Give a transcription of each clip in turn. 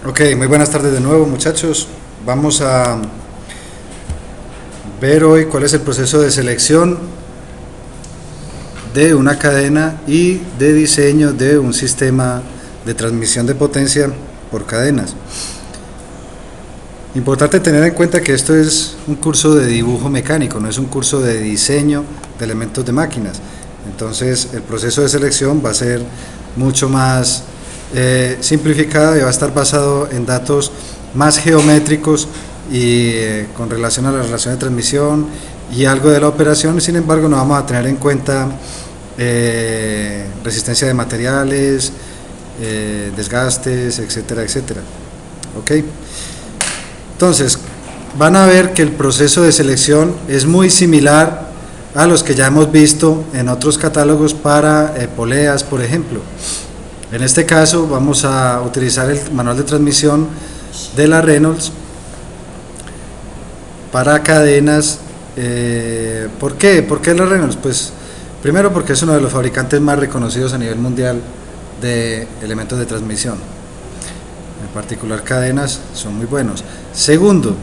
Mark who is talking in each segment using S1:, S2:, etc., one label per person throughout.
S1: Ok, muy buenas tardes de nuevo, muchachos. Vamos a ver hoy cuál es el proceso de selección de una cadena y de diseño de un sistema de transmisión de potencia por cadenas. Importante tener en cuenta que esto es un curso de dibujo mecánico, no es un curso de diseño de elementos de máquinas. Entonces el proceso de selección va a ser mucho más simplificado y va a estar basado en datos más geométricos y con relación a la relación de transmisión y algo de la operación. Sin embargo, no vamos a tener en cuenta resistencia de materiales, desgastes, etcétera, etcétera. ¿Ok? Entonces, van a ver que el proceso de selección es muy similar a los que ya hemos visto en otros catálogos para poleas, por ejemplo. En este caso vamos a utilizar el manual de transmisión de la Reynolds para cadenas. ¿Por qué? ¿Por qué la Reynolds? Pues primero porque es uno de los fabricantes más reconocidos a nivel mundial de elementos de transmisión. En particular cadenas son muy buenos. Segundo,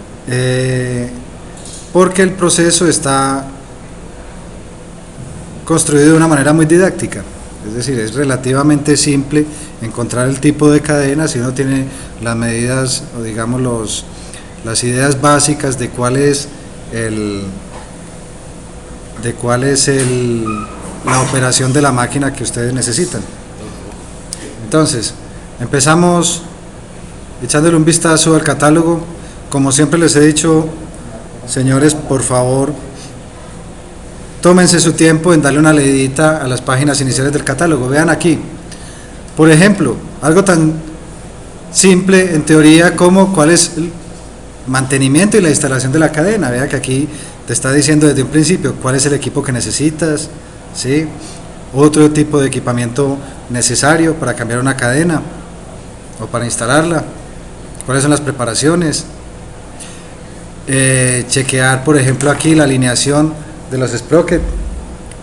S1: porque el proceso está construido de una manera muy didáctica, es decir, es relativamente simple encontrar el tipo de cadena si uno tiene las medidas o digamos las ideas básicas de cuál es la operación de la máquina que ustedes necesitan. Entonces, empezamos echándole un vistazo al catálogo. Como siempre les he dicho, señores, por favor, tómense su tiempo en darle una leidita a las páginas iniciales del catálogo. Vean aquí, por ejemplo, algo tan simple en teoría como cuál es el mantenimiento y la instalación de la cadena. Vea que aquí te está diciendo desde un principio cuál es el equipo que necesitas, ¿sí? Otro tipo de equipamiento necesario para cambiar una cadena o para instalarla, cuáles son las preparaciones, chequear por ejemplo aquí la alineación de los sprockets,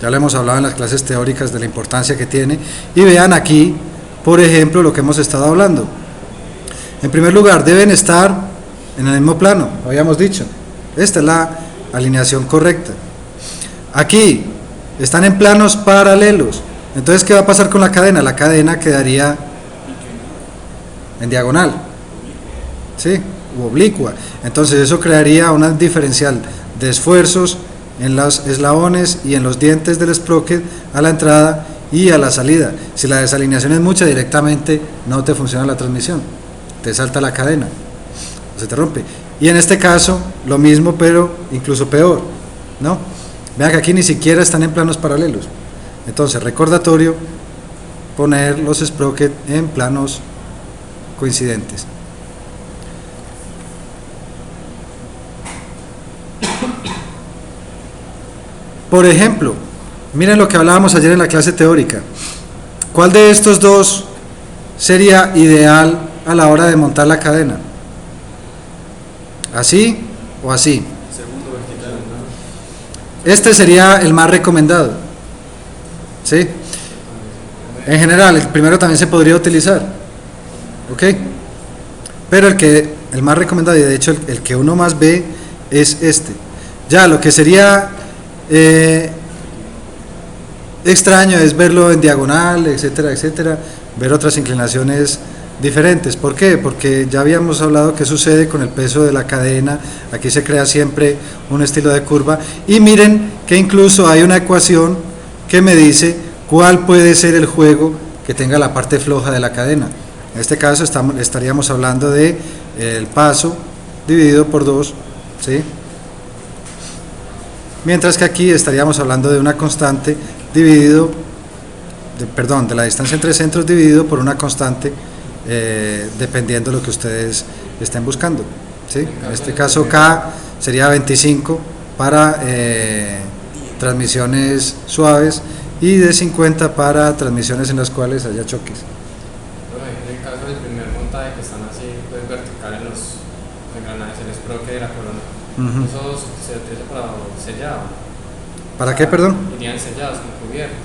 S1: ya lo hemos hablado en las clases teóricas de la importancia que tiene, y vean aquí por ejemplo lo que hemos estado hablando. En primer lugar, deben estar en el mismo plano, lo habíamos dicho, esta es la alineación correcta. Aquí están en planos paralelos, entonces ¿qué va a pasar con la cadena? La cadena quedaría en diagonal, ¿sí? U oblicua. Entonces eso crearía una diferencial de esfuerzos en los eslabones y en los dientes del sprocket a la entrada y a la salida. Si la desalineación es mucha, directamente no te funciona la transmisión, te salta la cadena, se te rompe. Y en este caso lo mismo, pero incluso peor, ¿no? Vean que aquí ni siquiera están en planos paralelos. Entonces, recordatorio, poner los sprockets en planos coincidentes. Por ejemplo, miren lo que hablábamos ayer en la clase teórica. ¿Cuál de estos dos sería ideal a la hora de montar la cadena? ¿Así o así?
S2: Segundo vertical, ¿no?
S1: Este sería el más recomendado, ¿sí? En general, el primero también se podría utilizar, ¿ok? Pero el más recomendado, y de hecho el que uno más ve, es este. Ya lo que sería extraño es verlo en diagonal, etcétera, etcétera, ver otras inclinaciones diferentes. ¿Por qué? Porque ya habíamos hablado qué sucede con el peso de la cadena. Aquí se crea siempre un estilo de curva, y miren que incluso hay una ecuación que me dice cuál puede ser el juego que tenga la parte floja de la cadena. En este caso estaríamos hablando de el paso dividido por 2, ¿sí? Mientras que aquí estaríamos hablando de una constante dividido, de la distancia entre centros dividido por una constante, dependiendo de lo que ustedes estén buscando, ¿sí? En este caso K sería 25 para transmisiones suaves y de 50 para transmisiones en las cuales haya choques.
S2: En el caso del primer montaje que están así, pues vertical en los engranajes, el sprocket de la corona, eso se utiliza para sellado.
S1: ¿Para qué, perdón?
S2: Irían sellados con cubiertas.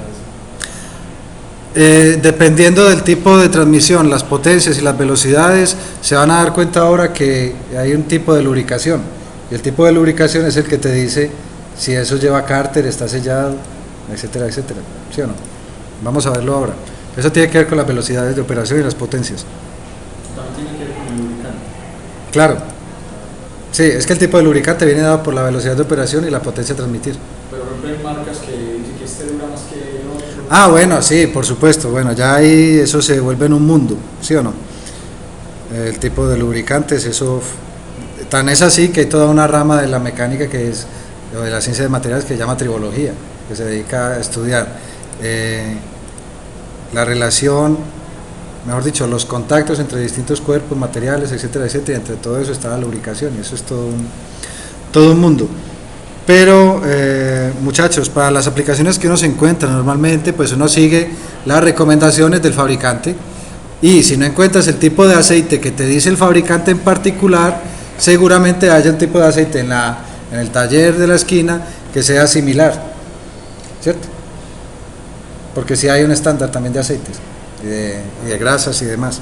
S1: Dependiendo del tipo de transmisión, las potencias y las velocidades, se van a dar cuenta ahora que hay un tipo de lubricación, y el tipo de lubricación es el que te dice si eso lleva cárter, está sellado, etcétera, etcétera, ¿sí o no? Vamos a verlo ahora. Eso tiene que ver con las velocidades de operación y las potencias.
S3: También tiene que ver con el lubricante.
S1: Claro, sí, es que el tipo de lubricante viene dado por la velocidad de operación y la potencia a transmitir.
S3: Pero hay marcas que dicen que este dura más que el otro.
S1: Ah, bueno, sí, por supuesto. Bueno, ya ahí eso se vuelve en un mundo, ¿sí o no? El tipo de lubricantes, eso tan es así que hay toda una rama de la mecánica que es, o de la ciencia de materiales, que se llama tribología, que se dedica a estudiar la relación, mejor dicho, los contactos entre distintos cuerpos, materiales, etcétera, etcétera. Y entre todo eso está la lubricación, y eso es todo un mundo. Pero muchachos, para las aplicaciones que uno se encuentra normalmente, pues uno sigue las recomendaciones del fabricante, y si no encuentras el tipo de aceite que te dice el fabricante en particular, seguramente haya un tipo de aceite en el taller de la esquina que sea similar, ¿cierto? Porque si hay un estándar también de aceites y de grasas y demás.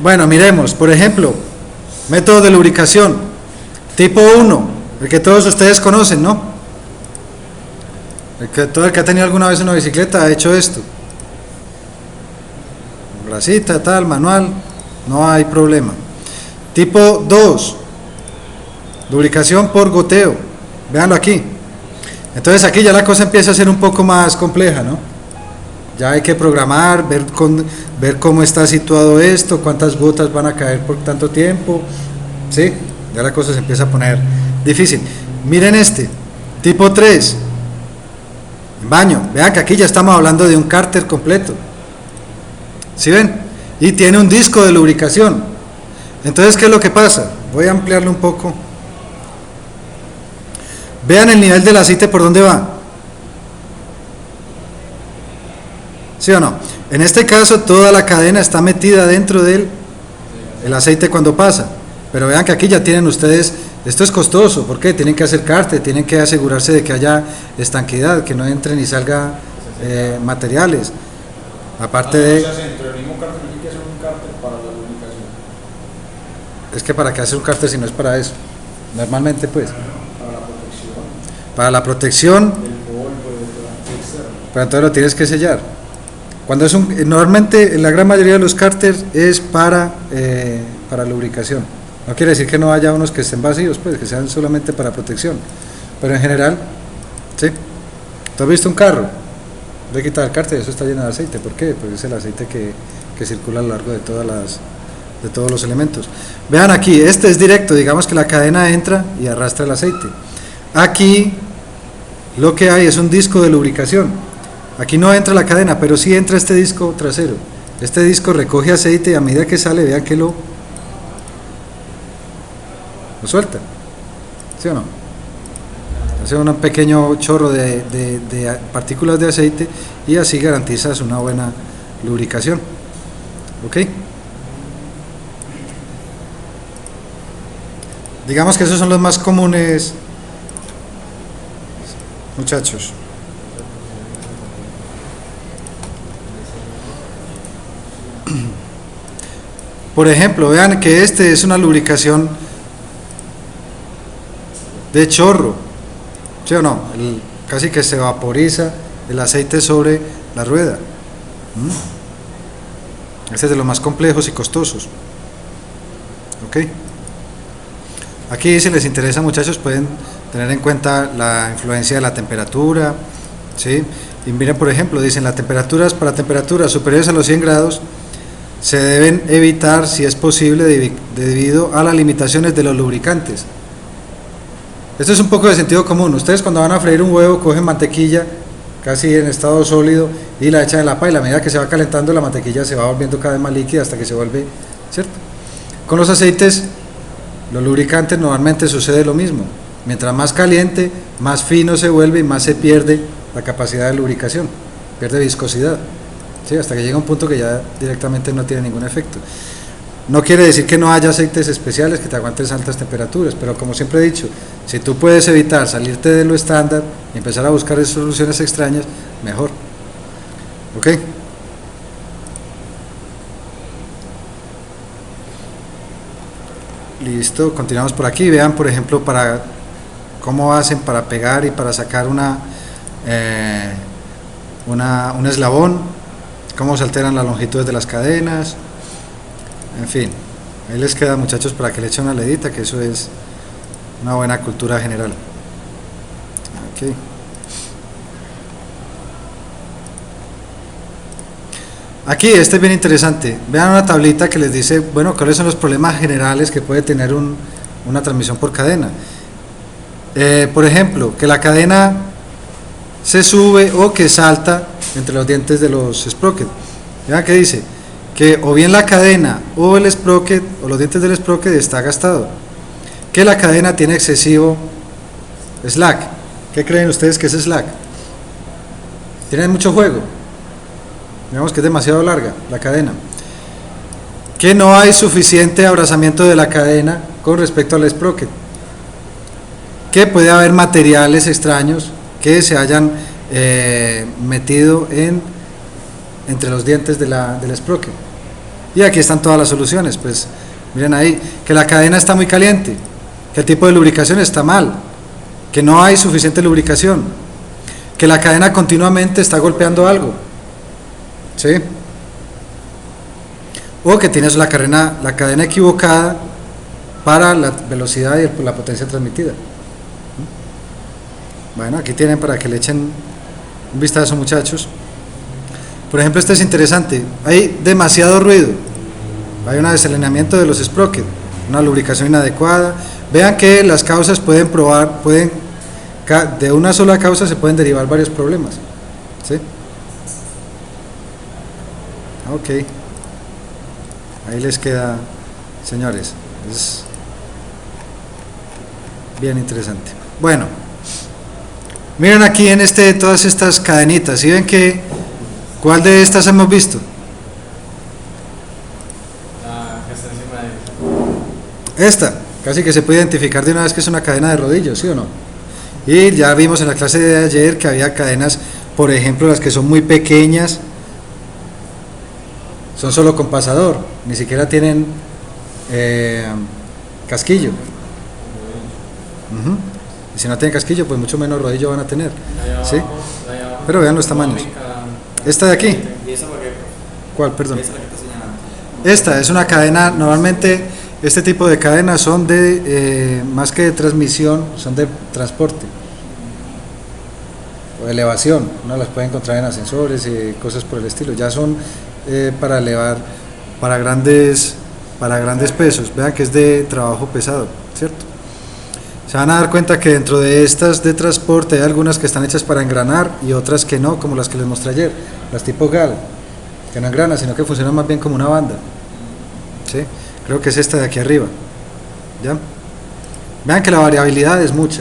S1: Bueno, miremos, por ejemplo, método de lubricación tipo 1, el que todos ustedes conocen, ¿no? Todo el que ha tenido alguna vez una bicicleta ha hecho esto. Grasita, tal, manual, no hay problema. Tipo 2, lubricación por goteo. Véanlo aquí. Entonces aquí ya la cosa empieza a ser un poco más compleja, ¿no? Ya hay que programar, ver cómo está situado esto, cuántas gotas van a caer por tanto tiempo, ¿sí? Ya la cosa se empieza a poner difícil. Miren este, tipo 3, baño. Vean que aquí ya estamos hablando de un cárter completo, ¿sí ven? Y tiene un disco de lubricación. Entonces, ¿qué es lo que pasa? Voy a ampliarlo un poco. Vean el nivel del aceite por dónde va. ¿Sí o no? En este caso toda la cadena está metida dentro del aceite cuando pasa. Pero vean que aquí ya tienen ustedes, esto es costoso, ¿por qué? Tienen que hacer cárter, tienen que asegurarse de que haya estanquidad, que no entre ni salga materiales. Aparte de...
S3: O sea, dentro del mismo cárter hay que hacer un cárter para la lubricación.
S1: Es que para qué hacer un cárter si no es para eso. Normalmente pues.
S3: Para la protección.
S1: Para la protección.
S3: Del polvo, del externo.
S1: Pero entonces lo tienes que sellar. Cuando es normalmente la gran mayoría de los cárteres es para lubricación. No quiere decir que no haya unos que estén vacíos, pues que sean solamente para protección. Pero en general, ¿sí? ¿Tú has visto un carro? Le quitar el cárter y eso está lleno de aceite. ¿Por qué? Porque es el aceite que circula a lo largo de todos los elementos. Vean aquí, este es directo, digamos que la cadena entra y arrastra el aceite. Aquí lo que hay es un disco de lubricación. Aquí no entra la cadena, pero sí entra este disco trasero. Este disco recoge aceite y a medida que sale, vean que lo suelta, ¿sí o no? Hace un pequeño chorro de partículas de aceite y así garantizas una buena lubricación. ¿Ok? Digamos que esos son los más comunes, muchachos. Por ejemplo, vean que este es una lubricación de chorro, ¿sí o no? Casi que se vaporiza el aceite sobre la rueda. Este es de los más complejos y costosos. ¿Ok? Aquí, si les interesa, muchachos, pueden tener en cuenta la influencia de la temperatura, ¿sí? Y miren, por ejemplo, dicen para temperaturas superiores a los 100 grados se deben evitar, si es posible, debido a las limitaciones de los lubricantes. Esto es un poco de sentido común. Ustedes cuando van a freír un huevo cogen mantequilla casi en estado sólido y la echan en la pala, y a medida que se va calentando la mantequilla se va volviendo cada vez más líquida hasta que se vuelve, ¿cierto? Con los aceites, los lubricantes, normalmente sucede lo mismo. Mientras más caliente, más fino se vuelve y más se pierde la capacidad de lubricación, pierde viscosidad, ¿sí? Hasta que llega un punto que ya directamente no tiene ningún efecto. No quiere decir que no haya aceites especiales que te aguanten altas temperaturas, pero como siempre he dicho, si tú puedes evitar salirte de lo estándar y empezar a buscar soluciones extrañas, mejor. ¿Ok? Listo, continuamos por aquí. Vean, por ejemplo, para cómo hacen para pegar y para sacar un eslabón, cómo se alteran las longitudes de las cadenas, en fin, ahí les queda, muchachos, para que le echen una leidita, que eso es una buena cultura general. Okay. Aquí, este es bien interesante. Vean una tablita que les dice, bueno, cuáles son los problemas generales que puede tener una transmisión por cadena. Por ejemplo, que la cadena se sube o que salta entre los dientes de los sprocket. Vean que dice que o bien la cadena o el sprocket o los dientes del sprocket está gastado, que la cadena tiene excesivo slack. ¿Qué creen ustedes que es slack? Tiene mucho juego, digamos que es demasiado larga la cadena, que no hay suficiente abrazamiento de la cadena con respecto al sprocket, que puede haber materiales extraños que se hayan metido entre los dientes del sprocket. Y aquí están todas las soluciones. Pues miren ahí, que la cadena está muy caliente, que el tipo de lubricación está mal, que no hay suficiente lubricación, que la cadena continuamente está golpeando algo, ¿sí? O que tienes la cadena equivocada para la velocidad y la potencia transmitida. Bueno, aquí tienen para que le echen un vistazo, muchachos. Por ejemplo, este es interesante. Hay demasiado ruido, hay un desalineamiento de los sprockets, una lubricación inadecuada. Vean que las causas de una sola causa se pueden derivar varios problemas, ¿sí? Ok, ahí les queda, señores, es bien interesante. Bueno, miren aquí en todas estas cadenitas, ¿sí ven que cuál de estas hemos visto?
S2: La que está encima de
S1: Esta, casi que se puede identificar de una vez que es una cadena de rodillos, ¿sí o no? Y ya vimos en la clase de ayer que había cadenas, por ejemplo, las que son muy pequeñas, son solo con pasador, ni siquiera tienen casquillo. Y si no tienen casquillo, pues mucho menos rodillo van a tener, ¿sí? Pero vean los tamaños. Esta de aquí,
S3: ¿Y esa por qué?
S1: ¿cuál? Perdón.
S3: Esa es la que está señalando.
S1: Esta es una cadena, normalmente este tipo de cadenas son de, más que de transmisión, son de transporte o de elevación. Uno las puede encontrar en ascensores y cosas por el estilo. Ya son para elevar, para grandes pesos. Vean que es de trabajo pesado, ¿cierto? Se van a dar cuenta que dentro de estas de transporte hay algunas que están hechas para engranar y otras que no, como las que les mostré ayer, las tipo GAL, que no engranan, sino que funcionan más bien como una banda, ¿sí? Creo que es esta de aquí arriba, ¿ya? Vean que la variabilidad es mucha.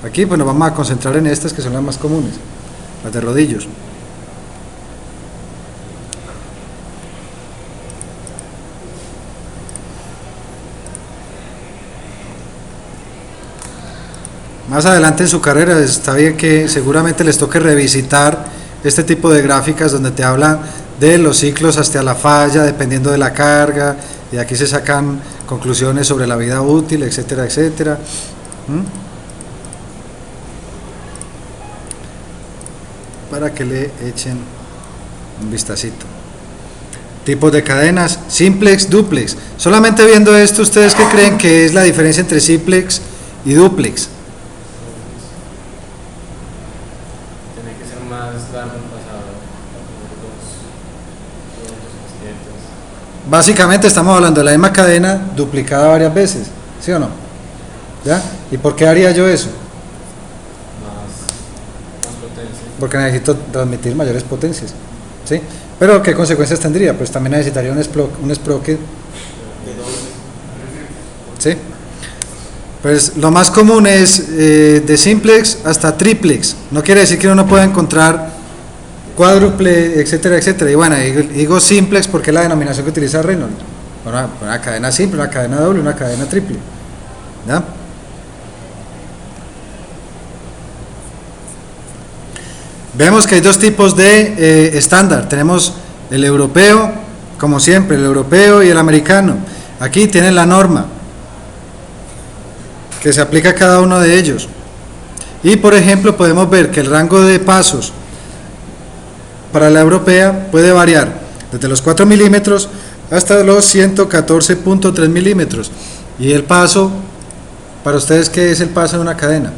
S1: Aquí pues nos vamos a concentrar en estas que son las más comunes, las de rodillos. Más adelante en su carrera está bien que seguramente les toque revisitar este tipo de gráficas donde te hablan de los ciclos hasta la falla dependiendo de la carga, y aquí se sacan conclusiones sobre la vida útil, etcétera, etcétera. Para que le echen un vistacito. Tipos de cadenas, simplex, duplex. Solamente viendo esto, ¿ustedes qué creen que es la diferencia entre simplex y duplex?
S2: tiene que ser más largo el pasador, dos casquetes.
S1: Básicamente estamos hablando de la misma cadena duplicada varias veces, ¿sí o no? ¿Ya? ¿Y por qué haría yo eso?
S2: Más potencia.
S1: Porque necesito transmitir mayores potencias, ¿sí? Pero ¿qué consecuencias tendría? Pues también necesitaría un sprocket, ¿sí? Pues lo más común es de simplex hasta triplex. No quiere decir que uno no pueda encontrar cuádruple, etcétera, etcétera. Y bueno, digo simplex porque es la denominación que utiliza Reynolds, una cadena simple, una cadena doble, una cadena triple. ¿Ya? Vemos que hay dos tipos de estándar. Tenemos el europeo, como siempre, el europeo y el americano. Aquí tienen la norma que se aplica a cada uno de ellos. Y por ejemplo podemos ver que el rango de pasos para la europea puede variar desde los 4 milímetros hasta los 114.3 milímetros. Y el paso, para ustedes, ¿qué es el paso de una cadena?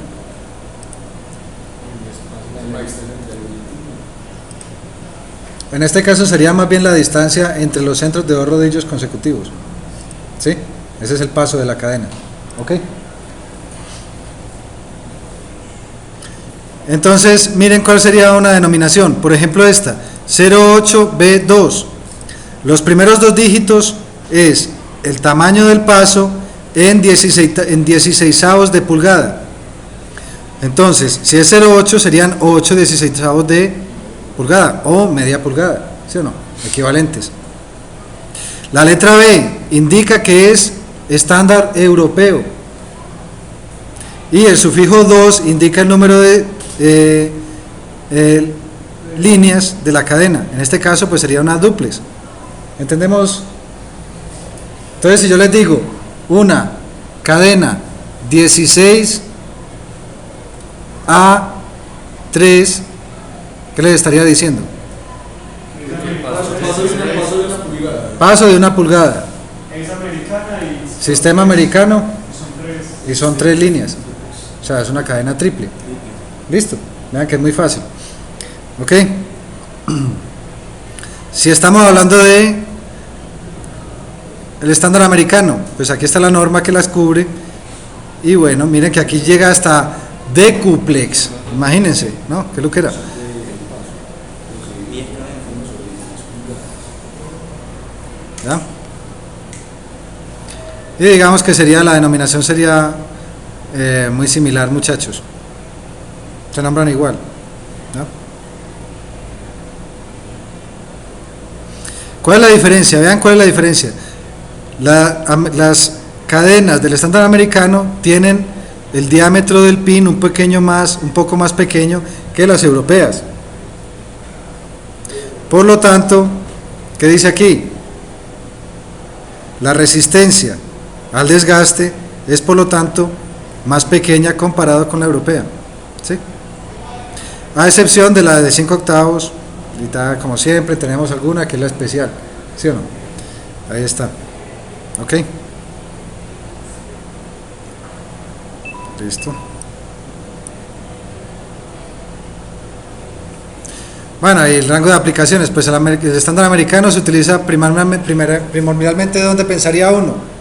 S1: En este caso sería más bien la distancia entre los centros de 2 rodillos consecutivos. ¿Sí? Ese es el paso de la cadena. ¿Ok? Entonces, miren cuál sería una denominación. Por ejemplo esta, 08B2. Los primeros 2 dígitos es el tamaño del paso en 16avos de pulgada. Entonces, si es 0,8 serían 8 16avos de pulgada o media pulgada, ¿sí o no? Equivalentes. La letra B indica que es estándar europeo y el sufijo 2 indica el número de líneas de la cadena. En este caso pues sería una dúplex. ¿Entendemos? Entonces si yo les digo una cadena 16 a 3, ¿qué les estaría diciendo? Paso de una pulgada.
S4: Es americana y
S1: Sistema americano
S4: son 3.
S1: y son 3 líneas. O sea, es una cadena triple. Listo. Vean que es muy fácil. Ok. Si estamos hablando de el estándar americano, pues aquí está la norma que las cubre. Y bueno, miren que aquí llega hasta decuplex. Imagínense, ¿no? ¿Qué lo que era? ¿Ya? Y digamos que sería, la denominación sería muy similar, muchachos. Se nombran igual, ¿no? ¿Cuál es la diferencia? Vean cuál es la diferencia. Las cadenas del estándar americano tienen el diámetro del pin un poco más pequeño que las europeas. Por lo tanto, ¿qué dice aquí? La resistencia al desgaste es por lo tanto más pequeña comparado con la europea, ¿sí? A excepción de la de 5 octavos, ahorita como siempre tenemos alguna que es la especial, ¿sí o no? Ahí está, ok, listo. Bueno, y el rango de aplicaciones, pues el estándar americano se utiliza primordialmente, ¿dónde pensaría uno?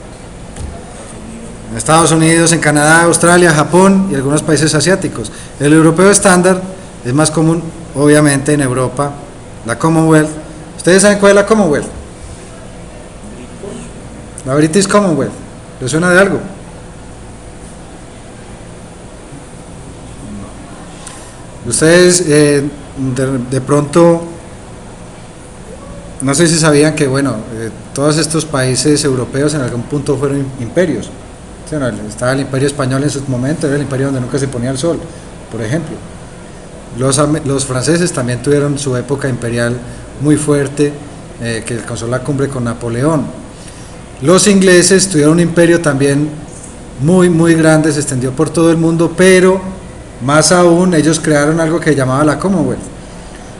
S1: En Estados Unidos, en Canadá, Australia, Japón y algunos países asiáticos. El europeo estándar es más común, obviamente, en Europa, la Commonwealth. ¿Ustedes saben cuál es la Commonwealth? La British Commonwealth. ¿Les suena de algo? Ustedes de pronto, no sé si sabían que, bueno, todos estos países europeos en algún punto fueron imperios. ¿Sí? Estaba el imperio español en su momento, era el imperio donde nunca se ponía el sol, por ejemplo. Los franceses también tuvieron su época imperial muy fuerte, que alcanzó la cumbre con Napoleón. Los ingleses tuvieron un imperio también muy, muy grande, se extendió por todo el mundo, pero más aún ellos crearon algo que llamaba la Commonwealth,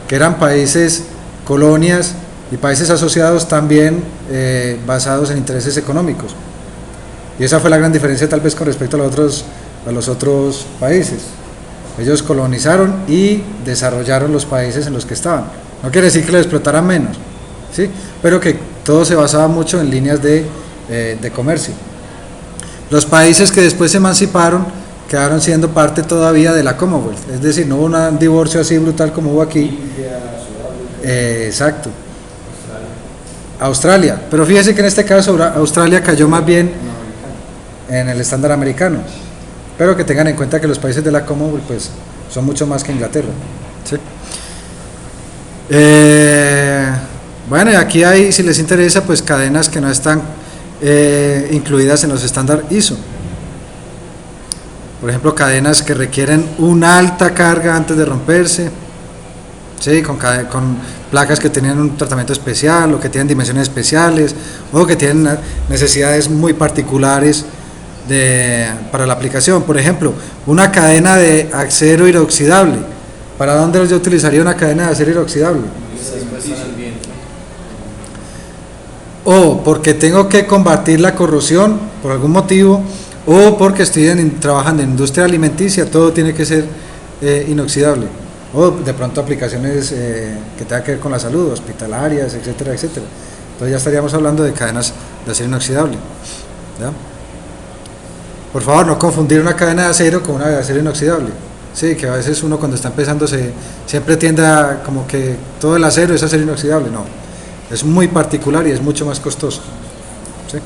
S1: que eran países, colonias y países asociados también basados en intereses económicos. Y esa fue la gran diferencia tal vez con respecto a los otros países. Ellos colonizaron y desarrollaron los países en los que estaban. No quiere decir que les explotaran menos, ¿sí? Pero que todo se basaba mucho en líneas de comercio. Los países que después se emanciparon quedaron siendo parte todavía de la Commonwealth, es decir, no hubo un divorcio así brutal como hubo aquí. Exacto. Australia, pero fíjense que en este caso Australia cayó más bien en el estándar americano, pero que tengan en cuenta que los países de la Commonwealth pues son mucho más que Inglaterra, ¿sí? Bueno, y aquí hay, si les interesa, pues cadenas que no están incluidas en los estándares ISO. Por ejemplo, cadenas que requieren una alta carga antes de romperse, ¿sí? Con placas que tienen un tratamiento especial o que tienen dimensiones especiales o que tienen necesidades muy particulares para la aplicación. Por ejemplo, una cadena de acero inoxidable. ¿Para dónde yo utilizaría una cadena de acero inoxidable? O porque tengo que combatir la corrosión por algún motivo, o porque estoy trabajando en industria alimenticia, todo tiene que ser inoxidable. O de pronto aplicaciones que tengan que ver con la salud, hospitalarias, etcétera, etcétera. Entonces ya estaríamos hablando de cadenas de acero inoxidable, ¿ya? Por favor, no confundir una cadena de acero con una de acero inoxidable. Sí, que a veces uno cuando está empezando siempre tiende a como que todo el acero es acero inoxidable. No, es muy particular y es mucho más costoso, ¿sí?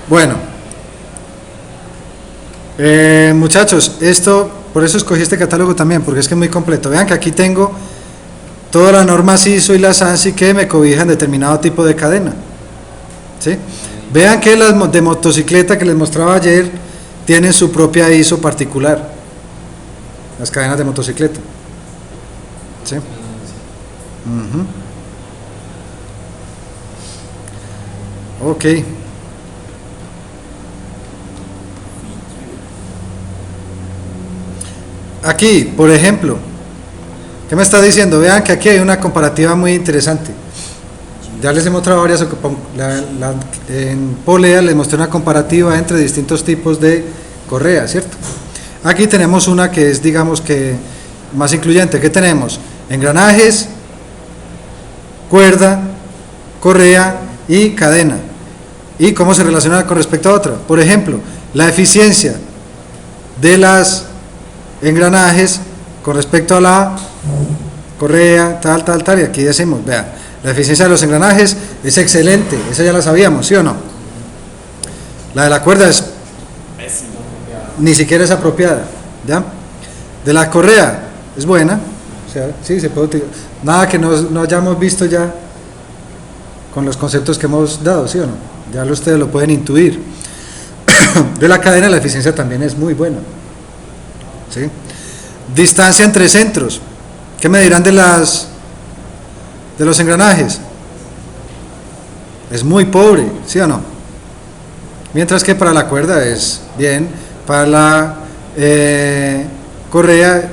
S1: Bueno, muchachos, por eso escogí este catálogo también, porque es que es muy completo. Vean que aquí tengo todas las normas ISO y las ANSI que me cobijan determinado tipo de cadena, ¿sí? Vean que las de motocicleta que les mostraba ayer tienen su propia ISO particular, las cadenas de motocicleta, ¿sí? Ok. Aquí, por ejemplo, ¿qué me está diciendo? Vean que aquí hay una comparativa muy interesante. Ya les he mostrado varias, en polea les mostré una comparativa entre distintos tipos de correa, ¿cierto? Aquí tenemos una que es, digamos que, más incluyente. ¿Qué tenemos? Engranajes, cuerda, correa y cadena. ¿Y cómo se relaciona con respecto a otra? Por ejemplo, la eficiencia de las engranajes con respecto a la correa, tal, y aquí decimos, vean, la eficiencia de los engranajes es excelente, esa ya la sabíamos, ¿sí o no? La de la cuerda es ni siquiera es apropiada, ¿ya? De la correa es buena, o sea, sí, se puede utilizar, nada que no hayamos visto ya con los conceptos que hemos dado, ¿sí o no? Ya ustedes lo pueden intuir. De la cadena la eficiencia también es muy buena, ¿sí? Distancia entre centros, ¿qué me dirán de los engranajes? Es muy pobre, ¿sí o no? Mientras que para la cuerda es bien, para la correa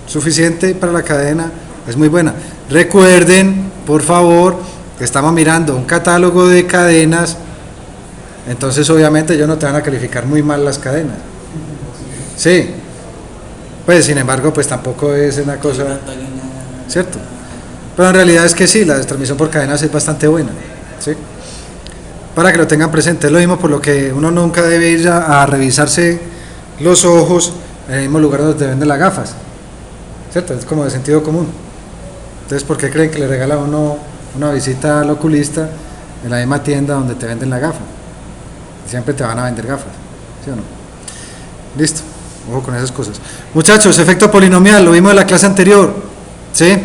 S1: suficiente, para la cadena es muy buena. Recuerden, por favor, que estamos mirando un catálogo de cadenas, entonces obviamente ellos no te van a calificar muy mal las cadenas, sí, pues sin embargo pues tampoco es una cosa, ¿cierto? Pero en realidad es que sí, la transmisión por cadenas es bastante buena, ¿sí? Para que lo tengan presente. Es lo mismo por lo que uno nunca debe ir a revisarse los ojos en el mismo lugar donde te venden las gafas, ¿cierto? Es como de sentido común. Entonces, ¿por qué creen que le regala a uno una visita al oculista en la misma tienda donde te venden la gafa? Siempre te van a vender gafas, ¿sí o no? Listo, ojo con esas cosas. Muchachos, efecto polinomial, lo vimos en la clase anterior, ¿sí?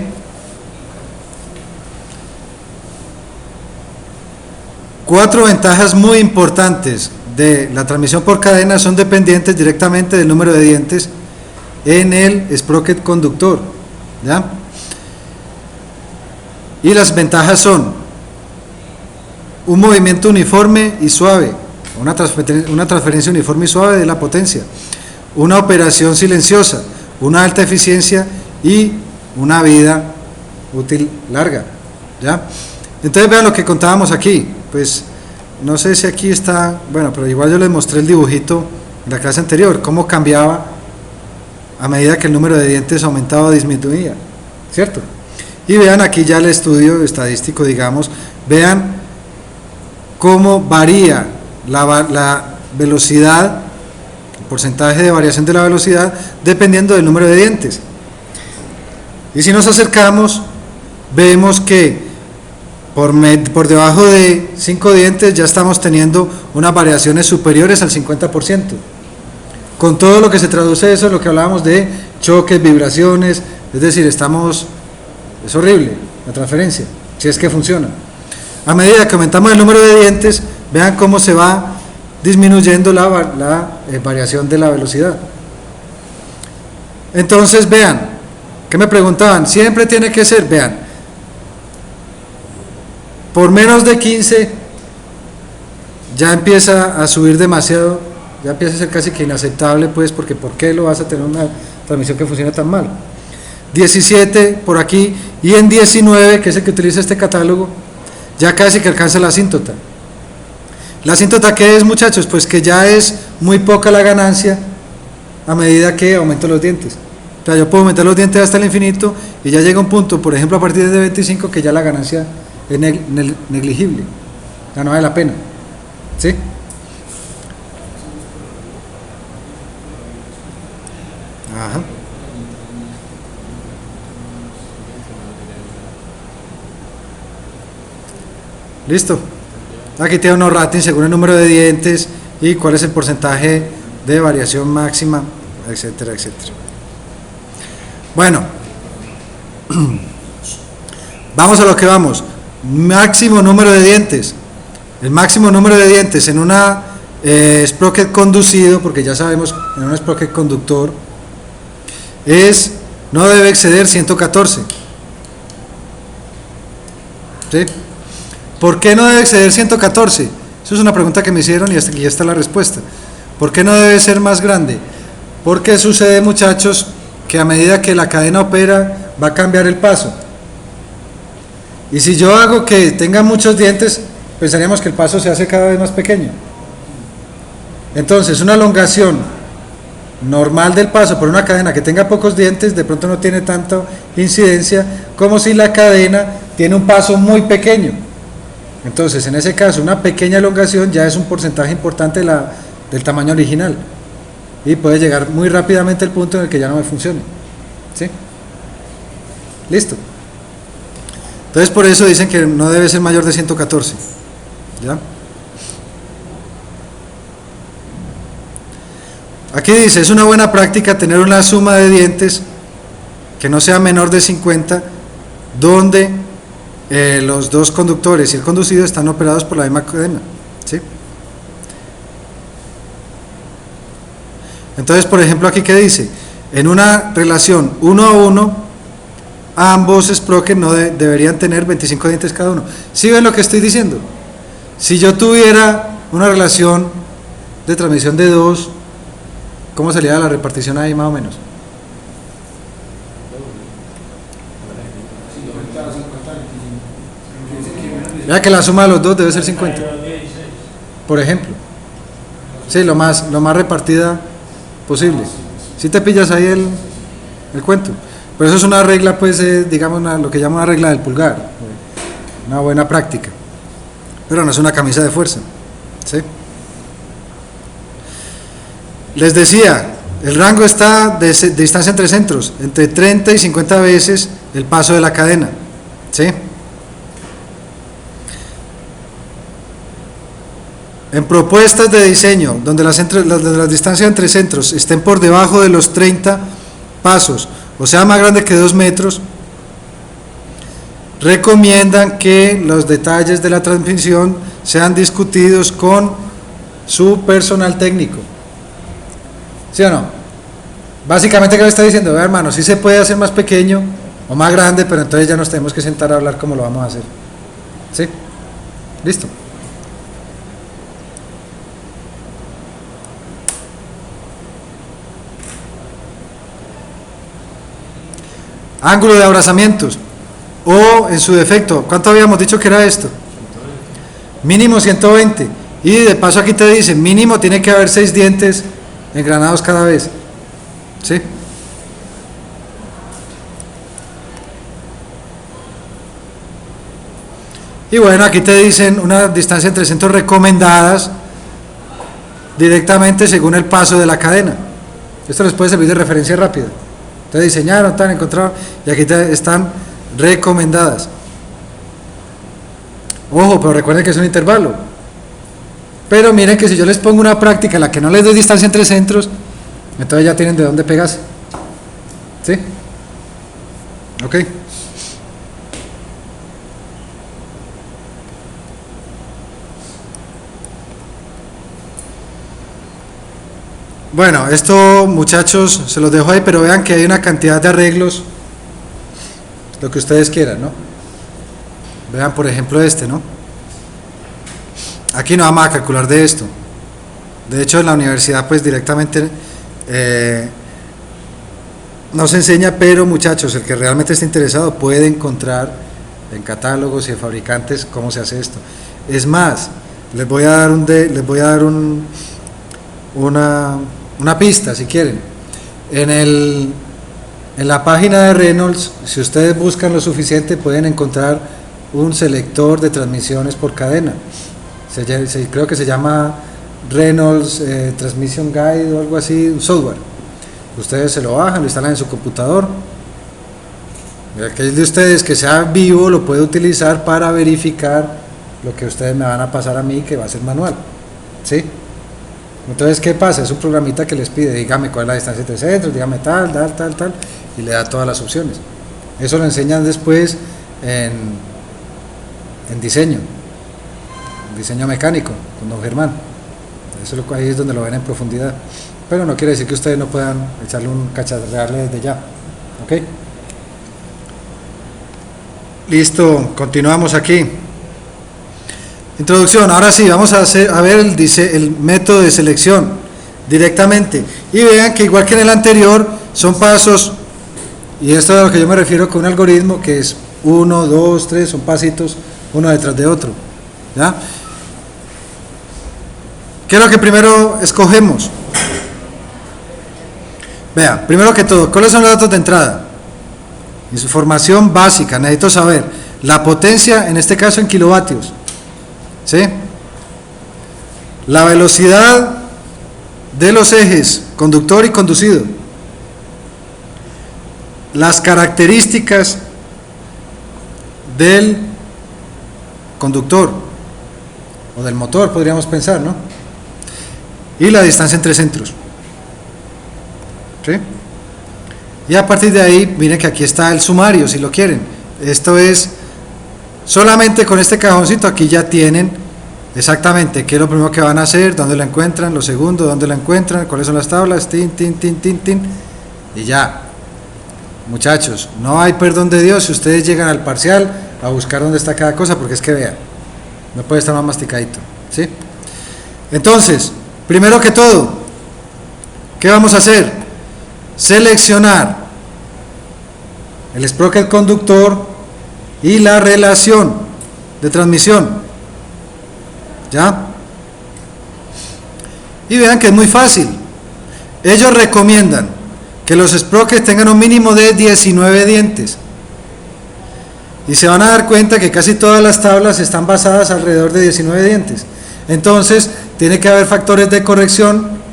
S1: Cuatro ventajas muy importantes de la transmisión por cadena son dependientes directamente del número de dientes en el sprocket conductor, ¿ya? Y las ventajas son un movimiento uniforme y suave, una transferencia uniforme y suave de la potencia, una operación silenciosa, una alta eficiencia y una vida útil larga, ¿ya? Entonces vean lo que contábamos aquí, pues no sé si aquí está, bueno, pero igual yo les mostré el dibujito en la clase anterior, cómo cambiaba a medida que el número de dientes aumentaba o disminuía, ¿cierto? Y vean aquí ya el estudio estadístico, digamos, vean cómo varía la velocidad, el porcentaje de variación de la velocidad dependiendo del número de dientes. Y si nos acercamos, vemos que por debajo de 5 dientes ya estamos teniendo unas variaciones superiores al 50%. Con todo lo que se traduce eso, lo que hablábamos de choques, vibraciones, es decir, es horrible, la transferencia, si es que funciona. A medida que aumentamos el número de dientes, vean cómo se va disminuyendo la variación de la velocidad. Entonces vean, ¿qué me preguntaban? Siempre tiene que ser, vean, por menos de 15 ya empieza a subir demasiado, ya empieza a ser casi que inaceptable, pues, porque ¿por qué lo vas a tener una transmisión que funcione tan mal? 17 por aquí, y en 19, que es el que utiliza este catálogo, ya casi que alcanza la asíntota. ¿La asíntota qué es, muchachos? Pues que ya es muy poca la ganancia a medida que aumento los dientes. O sea, yo puedo aumentar los dientes hasta el infinito y ya llega un punto, por ejemplo, a partir de 25, que ya la ganancia es negligible, ya no vale la pena. ¿Sí? Ajá. Listo. Aquí tiene unos ratings según el número de dientes y cuál es el porcentaje de variación máxima, etcétera, etcétera. Bueno, vamos a lo que vamos. Máximo número de dientes. El máximo número de dientes en una sprocket conducido, porque ya sabemos, en un sprocket conductor, no debe exceder 114. ¿Sí? ¿Por qué no debe exceder 114? Eso es una pregunta que me hicieron y aquí está la respuesta. ¿Por qué no debe ser más grande? Porque sucede, muchachos, que a medida que la cadena opera va a cambiar el paso. Y si yo hago que tenga muchos dientes, pensaríamos que el paso se hace cada vez más pequeño. Entonces, una elongación normal del paso por una cadena que tenga pocos dientes, de pronto no tiene tanta incidencia como si la cadena tiene un paso muy pequeño. Entonces, en ese caso, una pequeña elongación ya es un porcentaje importante del tamaño original y puede llegar muy rápidamente al punto en el que ya no me funcione. ¿Sí? Listo. Entonces, por eso dicen que no debe ser mayor de 114. ¿Ya? Aquí dice, es una buena práctica tener una suma de dientes que no sea menor de 50, donde los dos conductores y el conducido están operados por la misma cadena. ¿Sí? Entonces, por ejemplo, aquí que dice, en una relación 1 a 1, ambos sprockets no deberían tener 25 dientes cada uno. ¿Sí ven lo que estoy diciendo? Si yo tuviera una relación de transmisión de 2, ¿cómo sería la repartición ahí más o menos? Ya que la suma de los dos debe ser 50, por ejemplo. Sí, lo más repartida posible. Si te pillas ahí el cuento. Pero eso es una regla, pues, digamos, lo que llaman una regla del pulgar, una buena práctica. Pero no es una camisa de fuerza. ¿Sí? Les decía, el rango está de distancia entre centros, entre 30 y 50 veces el paso de la cadena. ¿Sí? En propuestas de diseño, donde las distancias entre centros estén por debajo de los 30 pasos, o sea, más grande que 2 metros, recomiendan que los detalles de la transmisión sean discutidos con su personal técnico. ¿Sí o no? Básicamente, ¿qué le está diciendo? Hermano, sí se puede hacer más pequeño o más grande, pero entonces ya nos tenemos que sentar a hablar cómo lo vamos a hacer. ¿Sí? ¿Listo? Ángulo de abrazamientos, o en su defecto, ¿cuánto habíamos dicho que era esto? Mínimo 120, y de paso aquí te dice, mínimo tiene que haber 6 dientes engranados cada vez. ¿Sí? Y bueno, aquí te dicen una distancia entre centros recomendadas directamente según el paso de la cadena. Esto les puede servir de referencia rápida. Entonces diseñaron, tan encontraron, y aquí están recomendadas. Ojo, pero recuerden que es un intervalo. Pero miren que si yo les pongo una práctica en la que no les doy distancia entre centros, entonces ya tienen de dónde pegarse. ¿Sí? Ok. Bueno, esto, muchachos, se los dejo ahí, pero vean que hay una cantidad de arreglos, lo que ustedes quieran, ¿no? Vean, por ejemplo, este, ¿no? Aquí no vamos a calcular de esto. De hecho, en la universidad, pues directamente no se enseña, pero muchachos, el que realmente esté interesado puede encontrar en catálogos y de fabricantes cómo se hace esto. Es más, les voy a dar una pista, si quieren. En la página de Reynolds, si ustedes buscan lo suficiente, pueden encontrar un selector de transmisiones por cadena. Creo que se llama Reynolds Transmission Guide o algo así, un software. Ustedes se lo bajan, lo instalan en su computador. Aquel de ustedes que sea vivo lo puede utilizar para verificar lo que ustedes me van a pasar a mí, que va a ser manual, ¿sí? Entonces, ¿qué pasa? Es un programita que les pide, dígame cuál es la distancia entre centros, dígame tal, y le da todas las opciones. Eso lo enseñan después en diseño mecánico, con don Germán. Ahí es donde lo ven en profundidad. Pero no quiere decir que ustedes no puedan echarle un cacharrearle desde ya. ¿Ok? Listo, continuamos aquí. Introducción, ahora sí, vamos a ver el método de selección directamente. Y vean que igual que en el anterior, son pasos, y esto es a lo que yo me refiero con un algoritmo que es 1, 2, 3, son pasitos uno detrás de otro. ¿Ya? ¿Qué es lo que primero escogemos? Vea, primero que todo, ¿cuáles son los datos de entrada? Información básica, necesito saber la potencia, en este caso en kilovatios, ¿sí? La velocidad de los ejes, conductor y conducido, las características del conductor o del motor, podríamos pensar, ¿no? Y la distancia entre centros, ¿sí? Y a partir de ahí, miren que aquí está el sumario, si lo quieren. Esto es solamente con este cajoncito, aquí ya tienen exactamente qué es lo primero que van a hacer, dónde la encuentran, lo segundo, dónde la encuentran, cuáles son las tablas, tin, y ya. Muchachos, no hay perdón de Dios si ustedes llegan al parcial a buscar dónde está cada cosa, porque es que vean, no puede estar más masticadito, ¿sí? Entonces, primero que todo, ¿qué vamos a hacer? Seleccionar el sprocket conductor y la relación de transmisión, ¿ya? Y vean que es muy fácil. Ellos recomiendan que los sprockets tengan un mínimo de 19 dientes, y se van a dar cuenta que casi todas las tablas están basadas alrededor de 19 dientes. Entonces tiene que haber factores de corrección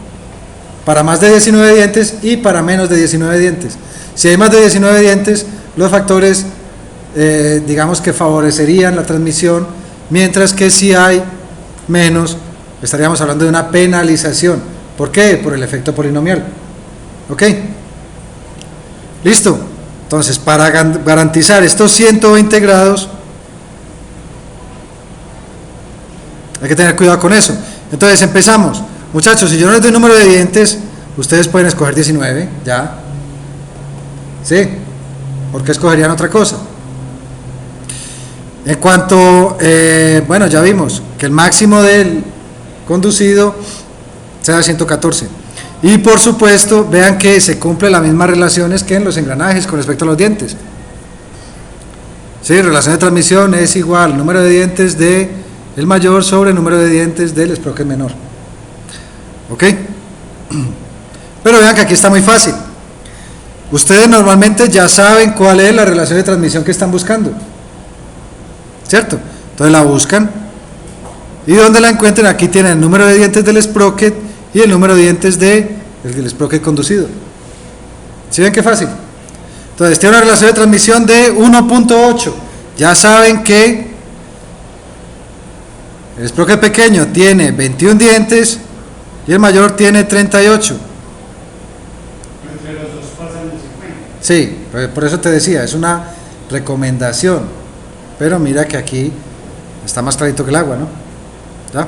S1: para más de 19 dientes y para menos de 19 dientes. Si hay más de 19 dientes, los factores digamos que favorecerían la transmisión, mientras que si hay menos, estaríamos hablando de una penalización. ¿Por qué? Por el efecto polinomial. ¿Ok? Listo. Entonces, para garantizar estos 120 grados, hay que tener cuidado con eso. Entonces empezamos. Muchachos, si yo no les doy número de dientes, ustedes pueden escoger 19, ya. ¿Sí? ¿Por qué escogerían otra cosa? En cuanto, bueno, ya vimos que el máximo del conducido sea 114. Y por supuesto, vean que se cumplen las mismas relaciones que en los engranajes con respecto a los dientes. Sí, relación de transmisión es igual número de dientes de el mayor sobre el número de dientes del sprocket menor. ¿Ok? Pero vean que aquí está muy fácil. Ustedes normalmente ya saben cuál es la relación de transmisión que están buscando, ¿cierto? Entonces la buscan, y donde la encuentren, aquí tienen el número de dientes del sprocket y el número de dientes del sprocket conducido. ¿Sí ven qué fácil? Entonces tiene una relación de transmisión de 1.8. Ya saben que el sprocket pequeño tiene 21 dientes y el mayor tiene 38.
S4: Entre los dos pasan de 50.
S1: Sí, por eso te decía, es una recomendación, pero mira que aquí está más clarito que el agua, ¿no? ¿Ya?